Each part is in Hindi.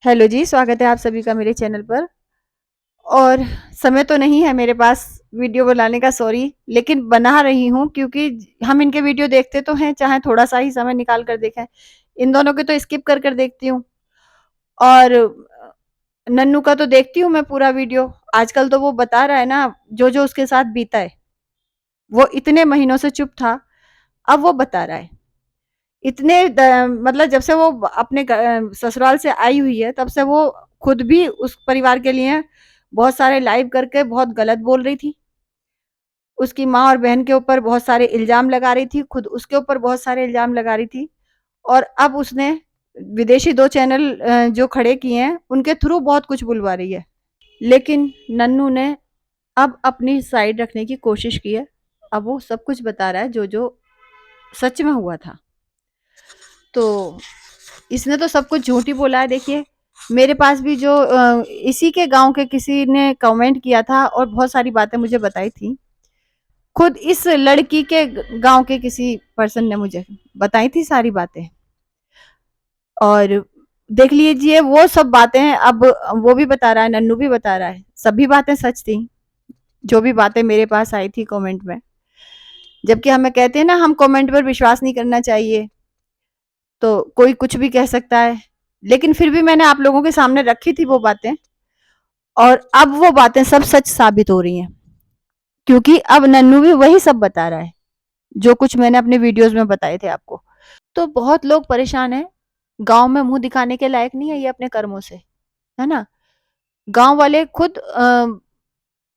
हेलो जी, स्वागत है आप सभी का मेरे चैनल पर। और समय तो नहीं है मेरे पास वीडियो बनाने का, सॉरी, लेकिन बना रही हूँ क्योंकि हम इनके वीडियो देखते तो हैं, चाहे थोड़ा-सा ही समय निकाल कर देखें। इन दोनों के तो स्किप कर देखती हूँ और नन्नू का तो देखती हूँ मैं पूरा वीडियो। आजकल तो वो बता रहा है ना, जो-जो उसके साथ बीता है। वो इतने महीनों से चुप था, अब वो बता रहा है। इतने मतलब जब से वो अपने ससुराल से आई हुई है, तब से वो खुद भी उस परिवार के लिए बहुत सारे लाइव करके बहुत गलत बोल रही थी। उसकी माँ और बहन के ऊपर बहुत सारे इल्जाम लगा रही थी, खुद उसके ऊपर बहुत सारे इल्जाम लगा रही थी। और अब उसने विदेशी 2 चैनल जो खड़े किए हैं, उनके थ्रू बहुत कुछ बुलवा रही है। लेकिन नन्नू ने अब अपनी साइड रखने की कोशिश की है। अब वो सब कुछ बता रहा है जो-जो सच में हुआ था। तो इसने तो सब कुछ झूठ ही बोला है। देखिए, मेरे पास भी जो इसी के गाँव के किसी ने कमेंट किया था और बहुत सारी बातें मुझे बताई थी। खुद इस लड़की के गाँव के किसी पर्सन ने मुझे बताई थी सारी बातें। और देख लीजिए, वो सब बातें अब वो भी बता रहा है, नन्नू भी बता रहा है, सभी बातें सच थी, जो भी बातें मेरे पास आई थी कमेंट में। जबकि हमें कहते हैं ना, हम कमेंट पर विश्वास नहीं करना चाहिए, तो कोई कुछ भी कह सकता है। लेकिन फिर भी मैंने आप लोगों के सामने रखी थी वो बातें, और अब वो बातें सब सच साबित हो रही हैं, क्योंकि अब नन्नू भी वही सब बता रहा है जो कुछ मैंने अपने वीडियोस में बताए थे आपको। तो बहुत लोग परेशान हैं। गांव में मुंह दिखाने के लायक नहीं है ये अपने कर्मों से, है ना। गांव वाले खुद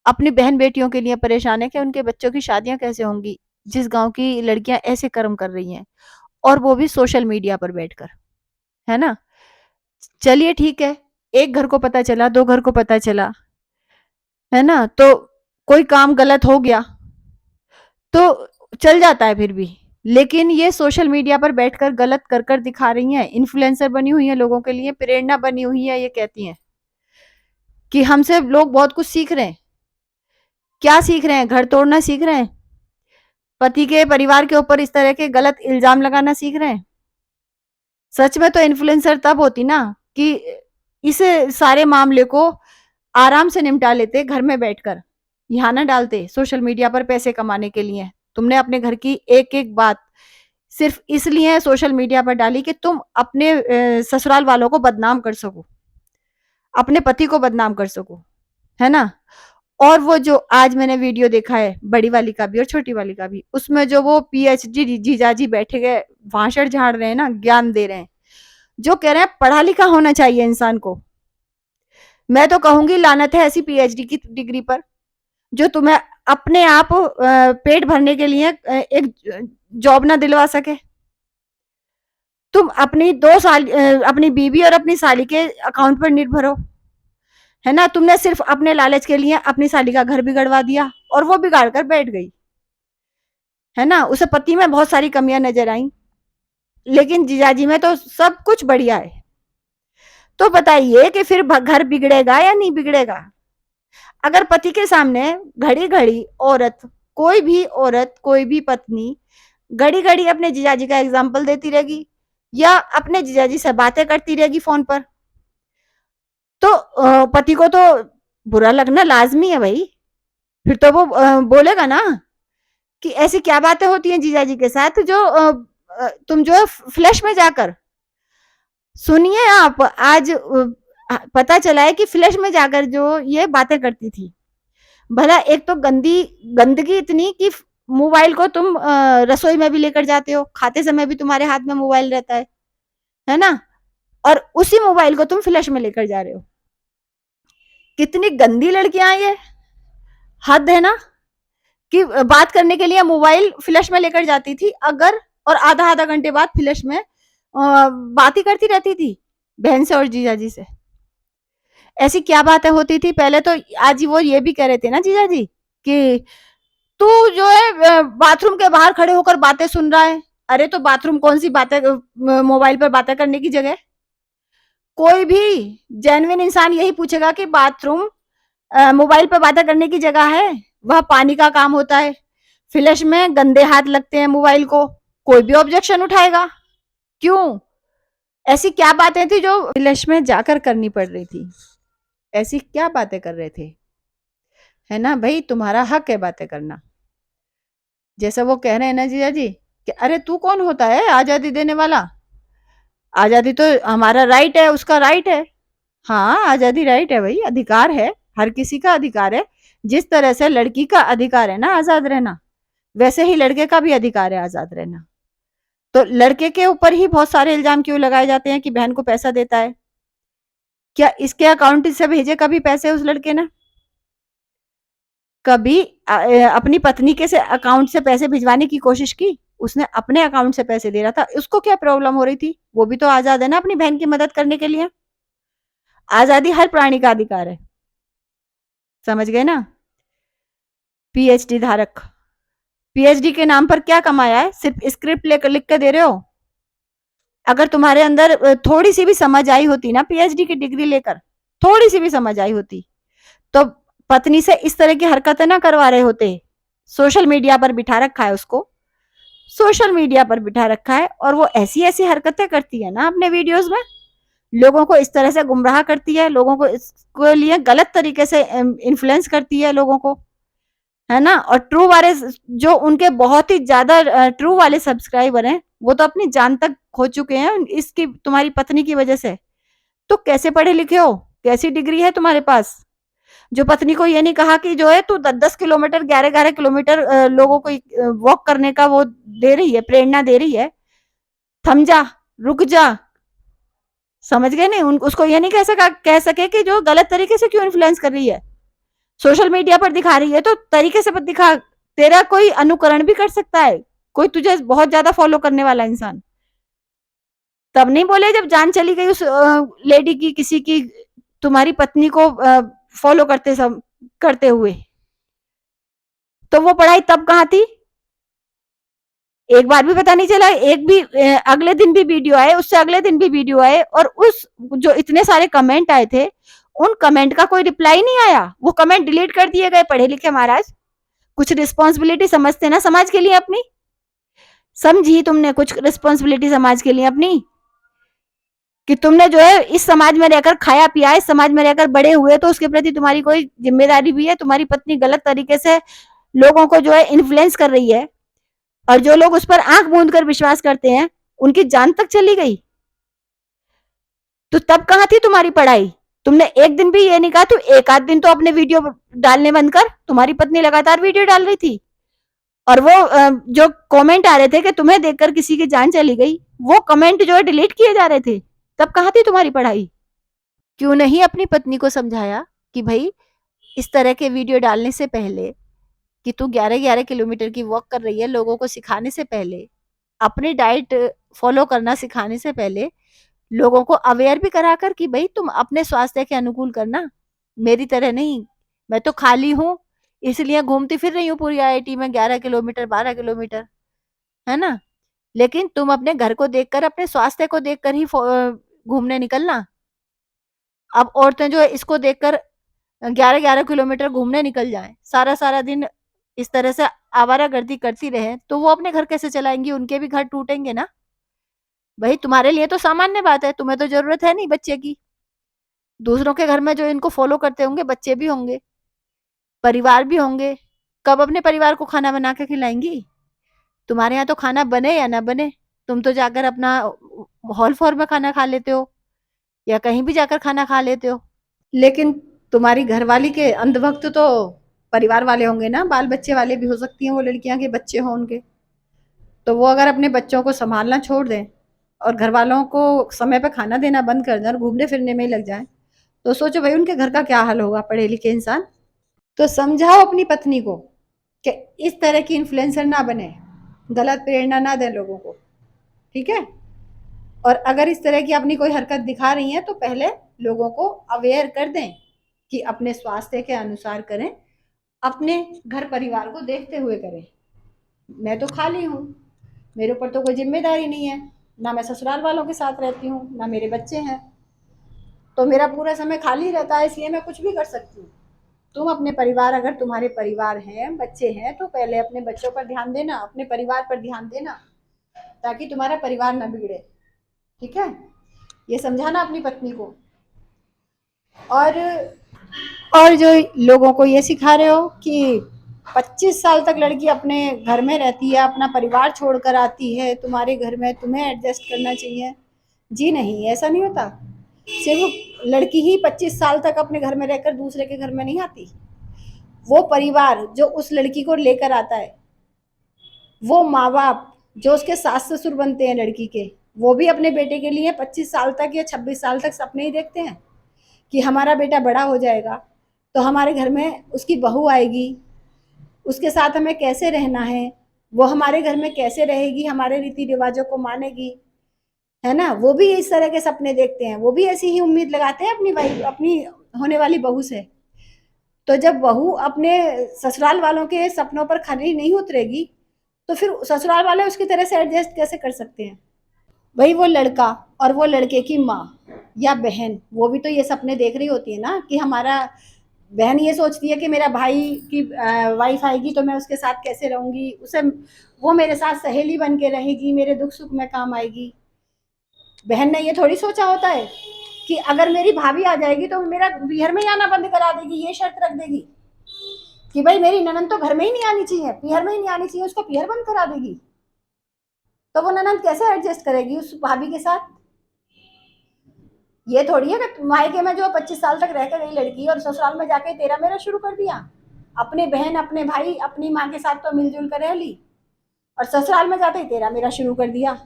अपनी बहन बेटियों के लिए परेशान है कि उनके बच्चों की शादियां कैसे होंगी, जिस गांव की लड़कियां ऐसे कर्म कर रही हैं, और वो भी सोशल मीडिया पर बैठकर, है ना। चलिए ठीक है, एक घर को पता चला, 2 घर को पता चला, है ना, तो कोई काम गलत हो गया तो चल जाता है फिर भी। लेकिन ये सोशल मीडिया पर बैठकर गलत कर दिखा रही हैं, इन्फ्लुएंसर बनी हुई हैं, लोगों के लिए प्रेरणा बनी हुई है। ये कहती हैं कि हमसे लोग बहुत कुछ सीख रहे हैं। क्या सीख रहे हैं? घर तोड़ना सीख रहे हैं, पति के परिवार के ऊपर इस तरह के गलत इल्जाम लगाना सीख रहे हैं। सच में तो इन्फ्लुएंसर तब होती ना कि इस सारे मामले को आराम से निपटा लेते घर में बैठकर, यहाँ ना डालते सोशल मीडिया पर पैसे कमाने के लिए। तुमने अपने घर की एक एक बात सिर्फ इसलिए सोशल मीडिया पर डाली कि तुम अपने ससुराल वालों को बदनाम कर सको, अपने पति को बदनाम कर सको, है ना। और वो जो आज मैंने वीडियो देखा है, बड़ी वाली का भी और छोटी वाली का भी, उसमें जो वो पीएचडी जीजाजी बैठे गए भाषण झाड़ रहे हैं ना, ज्ञान दे रहे हैं, जो कह रहे हैं पढ़ा लिखा होना चाहिए इंसान को। मैं तो कहूंगी लानत है ऐसी पीएचडी की डिग्री पर, जो तुम्हें अपने आप पेट भरने के लिए एक जॉब ना दिलवा सके। तुम अपनी 2 साल अपनी बीवी और अपनी साली के अकाउंट पर निर्भर हो, है ना। तुमने सिर्फ अपने लालच के लिए अपनी साली का घर बिगड़वा दिया, और वो बिगाड़ कर बैठ गई, है ना। उसे पति में बहुत सारी कमियां नजर आई, लेकिन जीजाजी में तो सब कुछ बढ़िया है। तो बताइए कि फिर घर बिगड़ेगा या नहीं बिगड़ेगा? अगर पति के सामने घड़ी घड़ी औरत, कोई भी औरत, कोई भी पत्नी घड़ी घड़ी अपने जीजाजी का एग्जाम्पल देती रहेगी, या अपने जीजाजी से बातें करती रहेगी फोन पर, तो पति को तो बुरा लगना लाजमी है भाई। फिर तो वो बोलेगा ना कि ऐसी क्या बातें होती हैं जीजाजी के साथ जो तुम जो है फ्लैश में जाकर सुनिए। आप आज पता चला है कि फ्लैश में जाकर जो ये बातें करती थी। भला एक तो गंदगी इतनी कि मोबाइल को तुम रसोई में भी लेकर जाते हो, खाते समय भी तुम्हारे हाथ में मोबाइल रहता है ना। और उसी मोबाइल को तुम फ्लैश में लेकर जा रहे हो। कितनी गंदी लड़कियां ये, हद है ना। कि बात करने के लिए मोबाइल फ्लैश में लेकर जाती थी अगर, और आधा आधा घंटे बाद फ्लैश में बात ही करती रहती थी बहन से और जीजाजी से। ऐसी क्या बातें होती थी पहले तो। आज वो ये भी कह रहे थे ना जीजाजी कि तू जो है बाथरूम के बाहर खड़े होकर बातें सुन रहा है। अरे तो बाथरूम कौन सी बातें, मोबाइल पर बातें करने की जगह? कोई भी जेन्युइन इंसान यही पूछेगा कि बाथरूम मोबाइल पर बातें करने की जगह है? वह पानी का काम होता है, फ्लैश में गंदे हाथ लगते हैं मोबाइल को, कोई भी ऑब्जेक्शन उठाएगा। क्यों? ऐसी क्या बातें थी जो विदेश में जाकर करनी पड़ रही थी? ऐसी क्या बातें कर रहे थे? है ना भाई, तुम्हारा हक है बातें करना। जैसा वो कह रहे हैं ना जीजा जी कि अरे तू कौन होता है आजादी देने वाला? आजादी तो हमारा राइट है, उसका राइट है। हाँ, आजादी राइट है भाई, अधिकार है, हर किसी का अधिकार है। जिस तरह से लड़की का अधिकार है ना आजाद रहना, वैसे ही लड़के का भी अधिकार है आजाद रहना। तो लड़के के ऊपर ही बहुत सारे इल्जाम क्यों लगाए जाते हैं कि बहन को पैसा देता है? क्या इसके अकाउंट से भेजे कभी पैसे उस लड़के ने? कभी अपनी पत्नी के से अकाउंट से पैसे भिजवाने की कोशिश की? उसने अपने अकाउंट से पैसे दे रहा था, उसको क्या प्रॉब्लम हो रही थी? वो भी तो आजाद है ना अपनी बहन की मदद करने के लिए। आजादी हर प्राणी का अधिकार है, समझ गए ना? पीएचडी धारक, पीएचडी के नाम पर क्या कमाया है? सिर्फ स्क्रिप्ट लेकर लिख के दे रहे हो। अगर तुम्हारे अंदर थोड़ी सी भी समझ आई होती ना, पीएचडी की डिग्री लेकर थोड़ी सी भी समझ आई होती, तो पत्नी से इस तरह की हरकतें ना करवा रहे होते। सोशल मीडिया पर बिठा रखा है उसको, सोशल मीडिया पर बिठा रखा है, और वो ऐसी ऐसी हरकतें करती है ना अपने वीडियोस में, लोगों को इस तरह से गुमराह करती है, लोगों को इसके लिए गलत तरीके से इन्फ्लुएंस करती है लोगों को, है ना? और ट्रू वाले जो उनके बहुत ही ज्यादा ट्रू वाले सब्सक्राइबर हैं, वो तो अपनी जान तक खो चुके हैं इसकी, तुम्हारी पत्नी की वजह से। तो कैसे पढ़े लिखे हो? कैसी डिग्री है तुम्हारे पास जो पत्नी को ये नहीं कहा कि जो है तू 10-10 किलोमीटर 11-11 किलोमीटर लोगों को वॉक करने का वो दे रही है, प्रेरणा दे रही है, थम जा, रुक जा। समझ गए नहीं? उसको ये नहीं कह सके कि जो गलत तरीके से क्यों इन्फ्लुएंस कर रही है, सोशल मीडिया पर दिखा रही है तो तरीके से दिखा। तेरा कोई अनुकरण भी कर सकता है, कोई तुझे बहुत ज्यादा फॉलो करने वाला इंसान। तब नहीं बोले जब जान चली गई उस लेडी की, किसी की, तुम्हारी पत्नी को फॉलो करते हुए। तो वो पढ़ाई तब कहाँ थी? एक बार भी पता नहीं चला। एक भी अगले दिन भी वीडियो आए, उससे अगले दिन भी वीडियो आए, और उस जो इतने सारे कमेंट आए थे, उन कमेंट का कोई रिप्लाई नहीं आया। वो कमेंट डिलीट कर दिए गए। पढ़े लिखे महाराज, कुछ रिस्पॉन्सिबिलिटी समझते ना समाज के लिए अपनी। समझी तुमने कुछ रिस्पॉन्सिबिलिटी समाज के लिए अपनी? कि तुमने जो है इस समाज में रहकर खाया पिया, इस समाज में रहकर बड़े हुए, तो उसके प्रति तुम्हारी कोई जिम्मेदारी भी है? तुम्हारी पत्नी गलत तरीके से लोगों को जो है इन्फ्लुएंस कर रही है, और जो लोग उस पर आंख मूंद कर विश्वास करते हैं, उनकी जान तक चली गई। तो तब कहां थी तुम्हारी पढ़ाई? तुमने एक दिन भी ये नहीं कहा, तू एक आध दिन तो अपने वीडियो डालने बंद कर। तुम्हारी पत्नी लगातार वीडियो डाल रही थी, और वो जो कमेंट आ रहे थे कि तुम्हें देखकर किसी की जान चली गई, वो कमेंट जो है डिलीट किए जा रहे थे। तब कहां थी तुम्हारी पढ़ाई? क्यों नहीं अपनी पत्नी को समझाया कि भाई इस तरह के वीडियो डालने से पहले, कि तू 11-11 किलोमीटर की वॉक कर रही है, लोगों को सिखाने से पहले, अपनी डाइट फॉलो करना सिखाने से पहले, लोगों को अवेयर भी कराकर कि भाई तुम अपने स्वास्थ्य के अनुकूल करना, मेरी तरह नहीं। मैं तो खाली हूँ, इसलिए घूमती फिर रही हूँ पूरी आईआईटी में 11 किलोमीटर 12 किलोमीटर, है ना? लेकिन तुम अपने घर को देखकर, अपने स्वास्थ्य को देखकर ही घूमने निकलना। अब औरतें जो है इसको देखकर 11-11 किलोमीटर घूमने निकल जाएं, सारा सारा दिन इस तरह से आवारागर्दी करती रहे, तो वो अपने घर कैसे चलाएंगी? उनके भी घर टूटेंगे ना। भाई तुम्हारे लिए तो सामान्य बात है, तुम्हें तो जरूरत है नहीं बच्चे की। दूसरों के घर में जो इनको फॉलो करते होंगे, बच्चे भी होंगे, परिवार भी होंगे। कब अपने परिवार को खाना बना के खिलाएंगी? तुम्हारे यहाँ तो खाना बने या ना बने, तुम तो जाकर अपना हॉल फॉर में खाना खा लेते हो, या कहीं भी जाकर खाना खा लेते हो। लेकिन तुम्हारी घरवाली के अंधभक्त तो परिवार वाले होंगे ना, बाल बच्चे वाले भी हो सकती हैं वो लड़कियां के बच्चे हों उनके। तो वो अगर अपने बच्चों को संभालना छोड़ दें और घर वालों को समय पे खाना देना बंद कर दें और घूमने फिरने में ही लग जाएं, तो सोचो भाई उनके घर का क्या हाल होगा, पढ़े लिखे इंसान। तो समझाओ अपनी पत्नी को कि इस तरह की इन्फ्लुएंसर ना बने, गलत प्रेरणा ना दें लोगों को, ठीक है? और अगर इस तरह की अपनी कोई हरकत दिखा रही हैं तो पहले लोगों को अवेयर कर दें कि अपने स्वास्थ्य के अनुसार करें, अपने घर परिवार को देखते हुए करें। मैं तो खाली हूँ, मेरे ऊपर तो कोई जिम्मेदारी नहीं है, ना मैं ससुराल वालों के साथ रहती हूँ, ना मेरे बच्चे हैं, तो मेरा पूरा समय खाली रहता है, इसलिए मैं कुछ भी कर सकती हूँ। तुम अपने परिवार, अगर तुम्हारे परिवार हैं, बच्चे हैं, तो पहले अपने बच्चों पर ध्यान देना, अपने परिवार पर ध्यान देना, ताकि तुम्हारा परिवार ना बिगड़े, ठीक है? ये समझाना अपनी पत्नी को। और जो लोगों को ये सिखा रहे हो कि 25 साल तक लड़की अपने घर में रहती है, अपना परिवार छोड़कर आती है तुम्हारे घर में, तुम्हें एडजस्ट करना चाहिए। जी नहीं, ऐसा नहीं होता। सिर्फ लड़की ही 25 साल तक अपने घर में रहकर दूसरे के घर में नहीं आती। वो परिवार जो उस लड़की को लेकर आता है, वो माँ बाप जो उसके सास ससुर बनते हैं लड़की के, वो भी अपने बेटे के लिए 25 साल तक या 26 साल तक सपने ही देखते हैं कि हमारा बेटा बड़ा हो जाएगा तो हमारे घर में उसकी बहू आएगी, उसके साथ हमें कैसे रहना है, वो हमारे घर में कैसे रहेगी, हमारे रीति रिवाजों को मानेगी, है ना। वो भी इस तरह के सपने देखते हैं, वो भी ऐसी ही उम्मीद लगाते हैं अपनी होने वाली बहू से। तो जब बहू अपने ससुराल वालों के सपनों पर खरी नहीं उतरेगी तो फिर ससुराल वाले उसकी तरह से एडजस्ट कैसे कर सकते हैं। भाई वो लड़का और वो लड़के की माँ या बहन, वो भी तो ये सपने देख रही होती है ना कि हमारा, बहन ये सोचती है कि मेरा भाई की वाइफ आएगी तो मैं उसके साथ कैसे रहूंगी, उसे वो मेरे साथ सहेली बन के रहेगी, मेरे दुख सुख में काम आएगी। बहन ने ये थोड़ी सोचा होता है कि अगर मेरी भाभी आ जाएगी तो मेरा पीहर में ही आना बंद करा देगी, ये शर्त रख देगी कि भाई मेरी ननद तो घर में ही नहीं आनी चाहिए, पीहर में ही नहीं आनी चाहिए, उसको पीहर बंद करा देगी। तो वो ननद कैसे एडजस्ट करेगी उस भाभी के साथ। ये थोड़ी है कि मायके में जो 25 साल तक रहकर गई लड़की और ससुराल में जाके तेरा मेरा शुरू कर दिया। अपने बहन अपने भाई अपनी माँ के साथ तो मिलजुल कर रह ली और ससुराल में जाते ही तेरा मेरा शुरू कर दिया।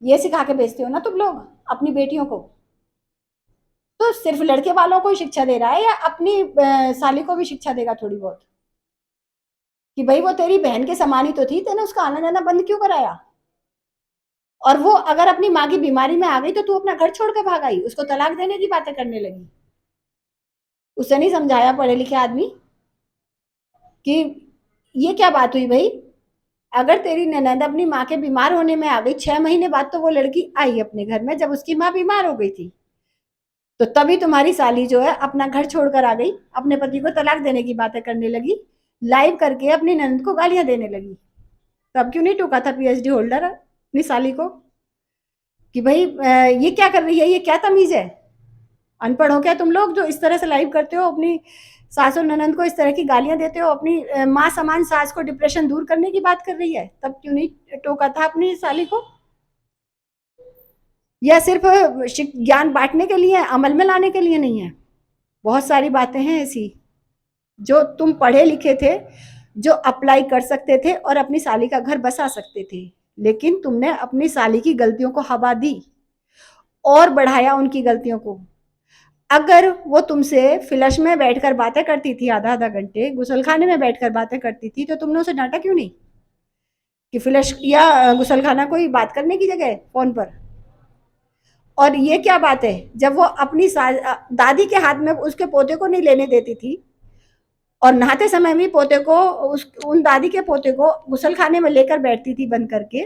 ये सिखा के भेजते हो ना तुम लोग अपनी बेटियों को। तो सिर्फ लड़के वालों को ही शिक्षा दे रहा है या अपनी साली को भी शिक्षा देगा थोड़ी बहुत कि भाई वो तेरी बहन के समान ही तो थी, तेने उसका आना जाना बंद क्यों कराया। और वो अगर अपनी माँ की बीमारी में आ गई तो तू अपना घर छोड़ कर भाग आई, उसको तलाक देने की बातें करने लगी। उसे नहीं समझाया पढ़े लिखे आदमी कि ये क्या बात हुई भाई। अगर तेरी ननद अपनी माँ के बीमार होने में आ गई, 6 महीने बाद तो वो लड़की आई अपने घर में जब उसकी माँ बीमार हो गई थी, तो तभी तुम्हारी साली जो है अपना घर छोड़कर आ गई, अपने पति को तलाक देने की बातें करने लगी, लाइव करके अपनी ननद को गालियां देने लगी। तब क्यों नहीं टोका था पीएचडी होल्डर अपनी साली को कि भाई ये क्या कर रही है, ये क्या तमीज है। अनपढ़ हो क्या तुम लोग जो इस तरह से लाइव करते हो, अपनी सास और ननंद को इस तरह की गालियां देते हो, अपनी माँ समान सास को डिप्रेशन दूर करने की बात कर रही है, तब क्यों नहीं टोका था अपनी साली को। यह सिर्फ ज्ञान बांटने के लिए, अमल में लाने के लिए नहीं है। बहुत सारी बातें हैं ऐसी जो तुम पढ़े लिखे थे, जो अप्लाई कर सकते थे और अपनी साली का घर बसा सकते थे, लेकिन तुमने अपनी साली की गलतियों को हवा दी और बढ़ाया उनकी गलतियों को। अगर वो तुमसे फ्लश में बैठकर बातें करती थी आधा आधा घंटे, गुसलखाने में बैठकर बातें करती थी, तो तुमने उसे डांटा क्यों नहीं कि फ्लश या गुसलखाना कोई बात करने की जगह फोन पर। और ये क्या बात है, जब वो अपनी दादी के हाथ में उसके पोते को नहीं लेने देती थी और नहाते समय भी पोते को उन दादी के पोते को गुसलखाने में लेकर बैठती थी बंद करके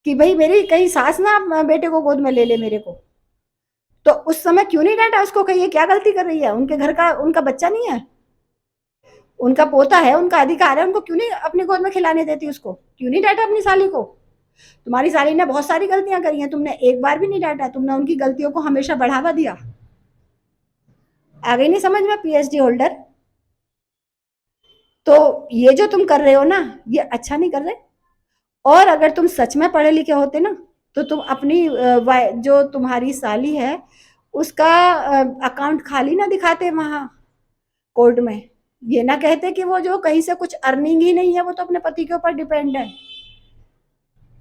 कि भाई मेरी कहीं सास ना बेटे को गोद में ले ले मेरे को, तो उस समय क्यों नहीं डांटा उसको, कही क्या गलती कर रही है, उनके घर का उनका बच्चा नहीं है, उनका पोता है, उनका अधिकार है, उनको क्यों नहीं अपनी गोद में खिलाने देती, उसको क्यों नहीं डांटा अपनी साली को। तुम्हारी साली ने बहुत सारी गलतियां करी हैं, तुमने एक बार भी नहीं डांटा, तुमने उनकी गलतियों को हमेशा बढ़ावा दिया। आ गई नहीं समझ में पीएचडी होल्डर। तो ये जो तुम कर रहे हो ना, ये अच्छा नहीं कर रहे। और अगर तुम सच में पढ़े लिखे होते ना तो तुम अपनी जो तुम्हारी साली है उसका अकाउंट खाली ना दिखाते वहां कोर्ट में, ये ना कहते कि वो जो कहीं से कुछ अर्निंग ही नहीं है, वो तो अपने पति के ऊपर डिपेंड है।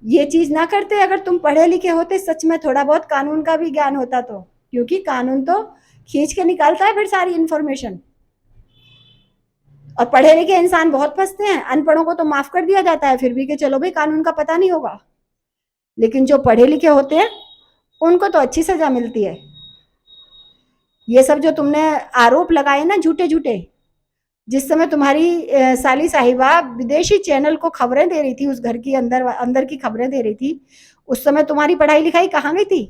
ये चीज ना करते अगर तुम पढ़े लिखे होते, सच में थोड़ा बहुत कानून का भी ज्ञान होता तो, क्योंकि कानून तो खींच के निकालता है फिर सारी इंफॉर्मेशन। और पढ़े लिखे इंसान बहुत फंसते हैं, अनपढ़ों को तो माफ कर दिया जाता है फिर भी कि चलो भाई कानून का पता नहीं होगा, लेकिन जो पढ़े लिखे होते हैं उनको तो अच्छी सजा मिलती है। ये सब जो तुमने आरोप लगाए ना झूठे झूठे, जिस समय तुम्हारी साली साहिबा विदेशी चैनल को खबरें दे रही थी, उस घर की अंदर अंदर की खबरें दे रही थी, उस समय तुम्हारी पढ़ाई लिखाई कहाँ गई थी।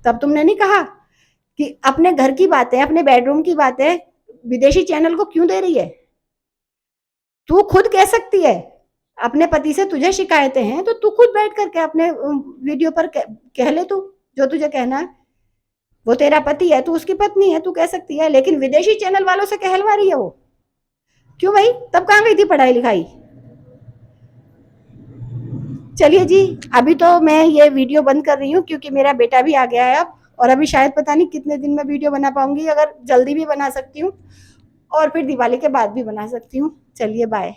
तब तुमने नहीं कहा कि अपने घर की बातें, अपने बेडरूम की बातें विदेशी चैनल को क्यों दे रही है। तू खुद कह सकती है, अपने पति से तुझे शिकायतें हैं तो तू खुद बैठ करके अपने वीडियो पर कह ले तू जो तुझे कहना है। वो तेरा पति है, तू उसकी पत्नी है, तू कह सकती है, लेकिन विदेशी चैनल वालों से कहलवा रही है वो। क्यों भाई, तब कहाँ गई थी पढ़ाई लिखाई? चलिए जी, अभी तो मैं ये वीडियो बंद कर रही हूँ क्योंकि मेरा बेटा भी आ गया है अब, और अभी शायद पता नहीं कितने दिन में वीडियो बना पाऊंगी, अगर जल्दी भी बना सकती हूँ और फिर दिवाली के बाद भी बना सकती हूँ। चलिए बाय।